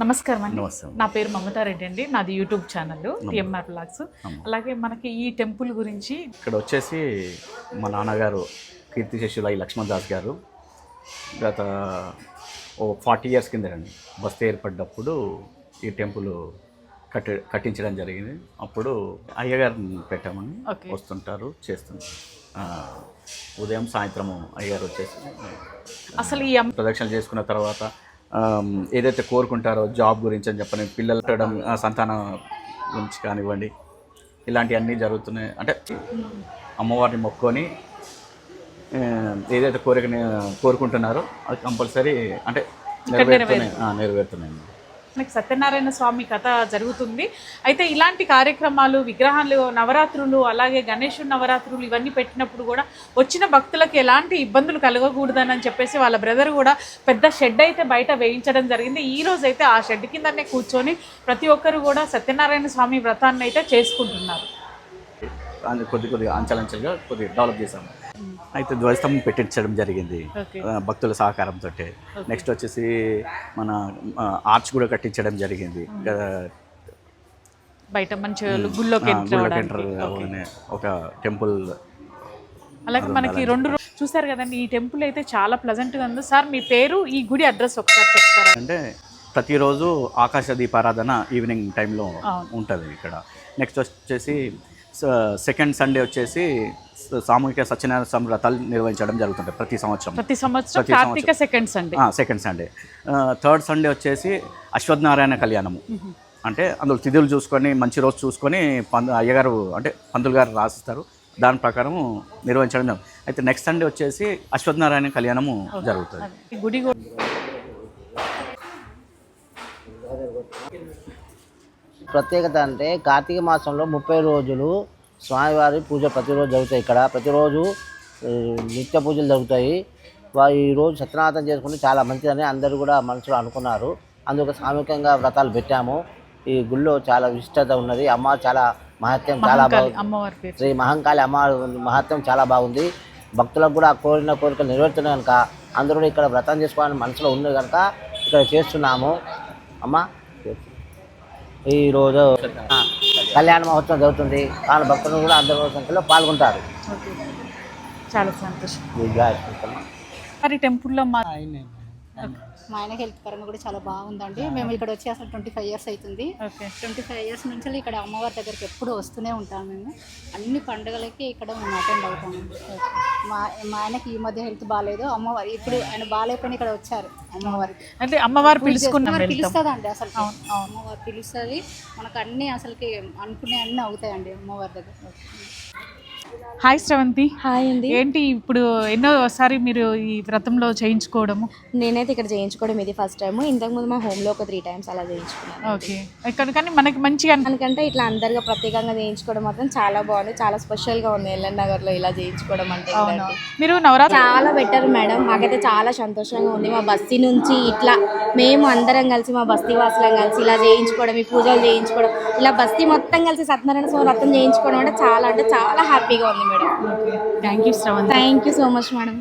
నమస్కారం అండి. నమస్తే. నా పేరు మమతారెడ్డి అండి. నాది యూట్యూబ్ ఛానల్ టిఎంఆర్ బ్లాగ్స్. అలాగే మనకి ఈ టెంపుల్ గురించి ఇక్కడ వచ్చేసి మా నాన్నగారు కీర్తిశేషులై లక్ష్మణ్ దాస్ గారు గత 40 years కిందనండి బస్తీ ఏర్పడ్డప్పుడు ఈ టెంపుల్ కట్టించడం జరిగింది. అప్పుడు అయ్యగారిని పెట్టామని వస్తుంటారు, చేస్తుంటారు. ఉదయం సాయంత్రము అయ్యగారు వచ్చేసి అసలు ఈ ప్రదక్షిణ చేసుకున్న తర్వాత ఏదైతే కోరుకుంటారో జాబ్ గురించి అని చెప్పని పిల్లలు పెట్టడం, సంతానం గురించి కానివ్వండి, ఇలాంటివన్నీ జరుగుతున్నాయి. అంటే అమ్మవారిని మొక్కుకొని ఏదైతే కోరుకుంటున్నారో అది కంపల్సరీ అంటే నెరవేరుతున్నాయి. మనకి సత్యనారాయణ స్వామి కథ జరుగుతుంది. అయితే ఇలాంటి కార్యక్రమాలు, విగ్రహాలు, నవరాత్రులు, అలాగే గణేశుడు నవరాత్రులు ఇవన్నీ పెట్టినప్పుడు కూడా వచ్చిన భక్తులకు ఎలాంటి ఇబ్బందులు కలగకూడదని చెప్పేసి వాళ్ళ బ్రదర్ కూడా పెద్ద షెడ్ అయితే బయట వేయించడం జరిగింది. ఈ రోజు అయితే ఆ షెడ్ కిందనే కూర్చొని ప్రతి ఒక్కరు కూడా సత్యనారాయణ స్వామి వ్రతాన్ని అయితే చేసుకుంటున్నారు. కొద్దిగా అంచెలంచెలుగా కొద్దిగా డెవలప్ చేశాము. అయితే ధ్వజస్తంభం పెట్టించడం జరిగింది భక్తుల సహకారంతో. నెక్స్ట్ వచ్చేసి మన ఆర్చ్ కూడా కట్టించడం జరిగింది. బయట మంచి గుళ్ళోకి ఒక టెంపుల్. అలాగే మనకి చూసారు కదండి, ఈ టెంపుల్ అయితే చాలా ప్లెజెంట్గా ఉంది. సార్ మీ పేరు, ఈ గుడి అడ్రస్ ఒకసారి చెప్తారా? అంటే ప్రతిరోజు ఆకాశ దీపారాధన ఈవినింగ్ టైంలో ఉంటుంది ఇక్కడ. నెక్స్ట్ వచ్చేసి సెకండ్ సండే వచ్చేసి సామూహిక సత్యనారాయణ స్వామి వ్రతాలు నిర్వహించడం జరుగుతుంది ప్రతి సంవత్సరం కార్తీక సెకండ్ సండే. థర్డ్ సండే వచ్చేసి అశ్వత్థనారాయణ కళ్యాణము. అంటే అందులో తిథులు చూసుకొని మంచి రోజు చూసుకొని అయ్యగారు అంటే పంతులు గారు రాసిస్తారు, దాని ప్రకారం నిర్వహించడం. అయితే నెక్స్ట్ సండే వచ్చేసి అశ్వత్థనారాయణ కళ్యాణము జరుగుతుంది. గుడి ప్రత్యేకత అంటే కార్తీక మాసంలో 30 రోజులు స్వామివారి పూజ ప్రతిరోజు జరుగుతాయి. ఇక్కడ ప్రతిరోజు నిత్య పూజలు జరుగుతాయి. ఈరోజు సత్యనారాయణ చేసుకుంటే చాలా మంచిదని అందరూ కూడా మనసులో అనుకున్నారు. అందుకు సామూహికంగా వ్రతాలు పెట్టాము. ఈ గుళ్ళో చాలా విశిష్టత ఉన్నది. అమ్మ చాలా మహత్యం చాలా బాగుంది. శ్రీ మహంకాళి అమ్మవారి మహత్యం చాలా బాగుంది. భక్తులకు కూడా కోరిన కోరికలు నెరవేరుతున్నాయి కనుక అందరూ ఇక్కడ వ్రతం చేసుకోవాలని మనసులో ఉంది కనుక ఇక్కడ చేస్తున్నాము. అమ్మ ఈరోజు కళ్యాణ మహోత్సవం జరుగుతుంది. కానీ భక్తులు కూడా అందరూ సంఖ్యలో పాల్గొంటారు. చాలా సంతోషం. మరి టెంపుల్లో మా ఆయన హెల్త్ పరంగా కూడా చాలా బాగుందండి. మేము ఇక్కడ వచ్చి అసలు 25 years అవుతుంది. 25 years నుంచి ఇక్కడ అమ్మవారి దగ్గరికి ఎప్పుడు వస్తూనే ఉంటాము. మేము అన్ని పండుగలకి ఇక్కడ మేము అటెండ్ అవుతాము. మా ఆయనకి ఈ మధ్య హెల్త్ బాగాలేదు. అమ్మవారి ఇప్పుడు ఆయన బాగాలేకపోయినా ఇక్కడ వచ్చారు. అమ్మవారి అంటే అమ్మవారు పిలుస్తుందండి. అసలు అమ్మవారు పిలుస్తుంది. మనకు అన్ని అసలుకి అనుకునే అన్నీ అవుతాయండి అమ్మవారి దగ్గర. హాయ్ శ్రవంతి. హాయ్ అండి. ఏంటి ఇప్పుడు ఎన్నోసారి మీరు ఈ వ్రతంలో చేయించుకోవడము? నేనైతే ఇక్కడ చేయించుకోవడం ఇది ఫస్ట్ టైం. ఇంతకుముందు మా హోమ్లో ఒక 3 times అలా చేయించుకున్నాను. ఓకే. ఇక్కడ కానీ మనకి మంచిగా అనుకంటే ఇట్లా అందరిగా ప్రత్యేకంగా చేయించుకోవడం మాత్రం చాలా బాగుంది. చాలా స్పెషల్గా ఉంది ఎల్ఎన్ నగర్లో ఇలా చేయించుకోవడం అంటే. మీరు నవరాత్రి చాలా బెటర్ మేడం. మాకైతే చాలా సంతోషంగా ఉంది. మా బస్తీ నుంచి ఇట్లా మేము అందరం కలిసి మా బస్తీ వాసులం కలిసి ఇలా చేయించుకోవడం, ఈ పూజలు చేయించుకోవడం, ఇలా బస్తీ మొత్తం కలిసి సత్యనారాయణ స్వామి వ్రతం చేయించుకోవడం అంటే చాలా హ్యాపీగా ఉంది madam. Thank you Shravanthi. Thank you so much madam.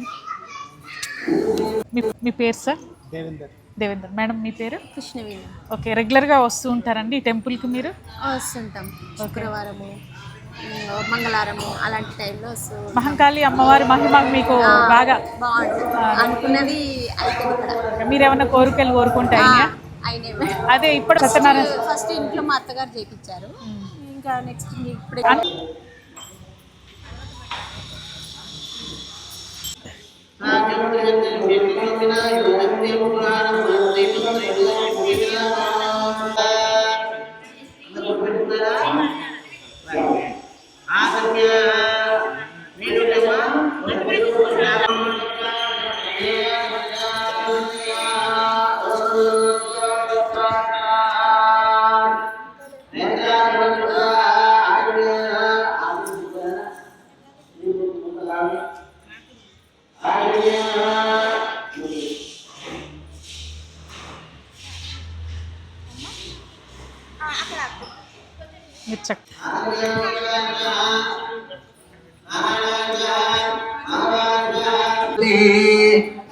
మీ పేరు సార్? దేవేందర్. మేడం మీ పేరు? కృష్ణవేణి. ఓకే. రెగ్యులర్గా వస్తూ ఉంటారండి ఈ టెంపుల్కి మీరు? వస్తుంటాం. శుక్రవారము, మంగళవారము అలాంటి టైంలో మహంకాళి అమ్మవారి మహిమ మీకు బాగా బాగుంటుంది. అనుకున్నది అయితే మీరు ఏమైనా కోరికలు కోరుకుంటాయి? అదే ఇప్పుడు సత్యనారాయణ ఫస్ట్ ఇంట్లో మా అత్తగారు చేయించారు. ఇంకా నెక్స్ట్ ఇప్పుడు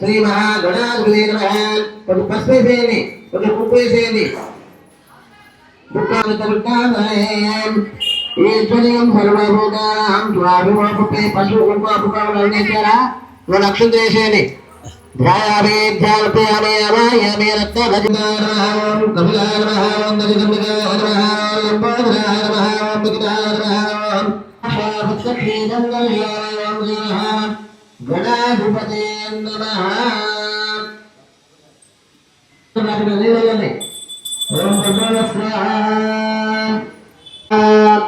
శ్రీ మహాగణాధిపతే నమః. పసుపు వేయండి. కొద్దిగా ఉప్పు వేసేయండి. ఈశ్వర్యం సర్వభూతానాం స్వాభిమోపే పశు ఉపకాలు చేశారా నువ్వు లక్ష్యం చేసేయండి. గణాధిపతి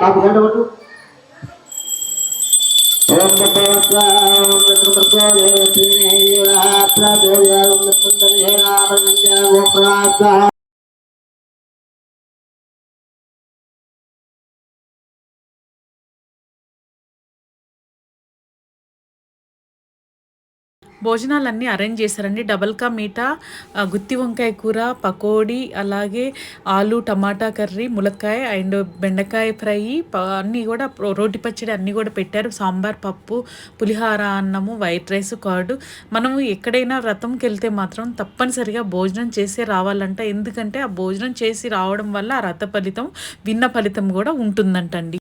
బాబు గంట కొట్టు. ఓం భోజనాలన్నీ అరేంజ్ చేశారండి. డబల్ కా మీఠా, గుత్తి వంకాయ కూర, పకోడీ, అలాగే ఆలు టమాటా కర్రీ, ములక్కాయ అండ్ బెండకాయ ఫ్రై, అన్నీ కూడా రోటి పచ్చడి అన్నీ కూడా పెట్టారు. సాంబార్, పప్పు, పులిహార అన్నము, వైట్ రైస్, కర్డ్. మనము ఎక్కడైనా వ్రతంకి వెళ్తే మాత్రం తప్పనిసరిగా భోజనం చేసే రావాలంట. ఎందుకంటే ఆ భోజనం చేసి రావడం వల్ల ఆ వ్రత ఫలితం, విన్న ఫలితం కూడా ఉంటుందంటండి.